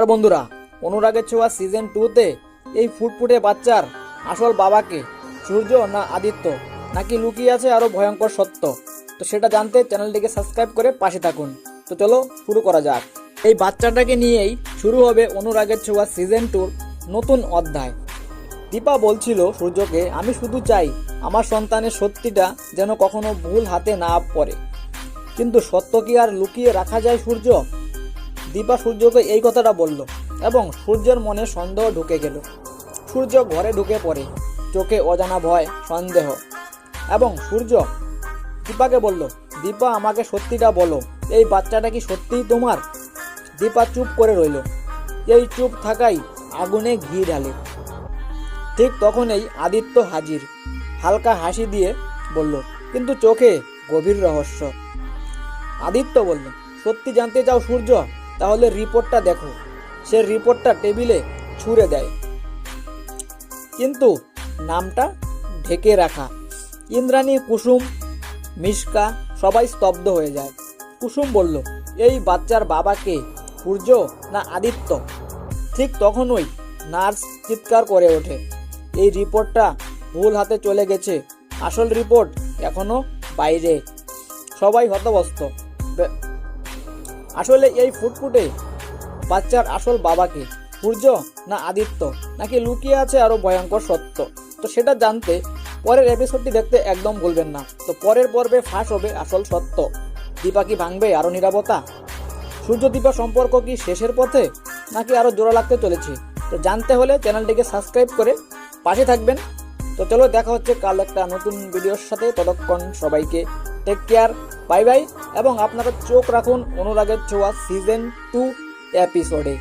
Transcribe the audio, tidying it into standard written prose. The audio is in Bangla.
বন্ধুরা, অনুরাগের ছোঁয়া সিজন 2-তে এই ফুটফুটে বাচ্চার আসল বাবাকে সূর্য না আদিত্য, নাকি লুকিয়ে আছে আরো ভয়ঙ্কর সত্য? তো সেটা জানতে চ্যানেলটিকে সাবস্ক্রাইব করে পাশে থাকুন। তো চলো শুরু করা যাক। এই বাচ্চাটাকে নিয়েই শুরু হবে অনুরাগের ছোঁয়া সিজন 2-র নতুন অধ্যায়। দীপা বলছিল সূর্যকে, আমি শুধু চাই আমার সন্তানের সত্যিটা যেন কখনো ভুল হাতে না পড়ে। কিন্তু সত্য কি আর লুকিয়ে রাখা যায় সূর্য? দীপা সূর্যকে এই কথাটা বলল এবং সূর্যের মনে সন্দেহ ঢুকে গেল। সূর্য ঘরে ঢুকে পড়ে, চোখে অজানা ভয়, সন্দেহ। এবং সূর্য দীপাকে বলল, দীপা আমাকে সত্যিটা বলো, এই বাচ্চাটা কি সত্যিই তোমার? দীপা চুপ করে রইল। এই চুপ থাকাই আগুনে ঘি ঢালে। ঠিক তখনই আদিত্য হাজির। হালকা হাসি দিয়ে বলল, কিন্তু চোখে গভীর রহস্য। আদিত্য বলল, সত্যি জানতে চাও সূর্য? তাহলে রিপোর্টটা দেখো। সে রিপোর্টটা টেবিলে ছুঁড়ে দেয়, কিন্তু নামটা ঢেকে রাখা। ইন্দ্রাণী, কুসুম, মিশকা সবাই স্তব্ধ হয়ে যায়। কুসুম বলল, এই বাচ্চার বাবাকে সূর্য না আদিত্য? ঠিক তখনই নার্স চিৎকার করে ওঠে, এই রিপোর্টটা ভুল হাতে চলে গেছে, আসল রিপোর্ট এখনো বাইরে। সবাই হতবস্ত। আসলে এই ফুটফুটে বাচ্চার আসল বাবাকে সূর্য না আদিত্য, নাকি লুকিয়ে আছে আরো ভয়ঙ্কর সত্য? তো সেটা জানতে পরের এপিসোডটি দেখতে একদম ভুলবেন না। তো পরের পর্বে ফাঁস হবে আসল সত্য। দীপা কি ভাঙবে আরো নীরবতা? সূর্য দীপা সম্পর্ক কি শেষের পথে, নাকি আরো জোড়া লাগতে চলেছে? তো জানতে হলে চ্যানেলটিকে সাবস্ক্রাইব করে পাশে থাকবেন। তো চলো, দেখা হচ্ছে কাল একটা নতুন ভিডিওর সাথে। ততক্ষণ সবাইকে টেক কেয়ার, বাই বাই। এবং আপনারা চোখ রাখুন অনুরাগের ছোঁয়া সিজন 2 এপিসোডে।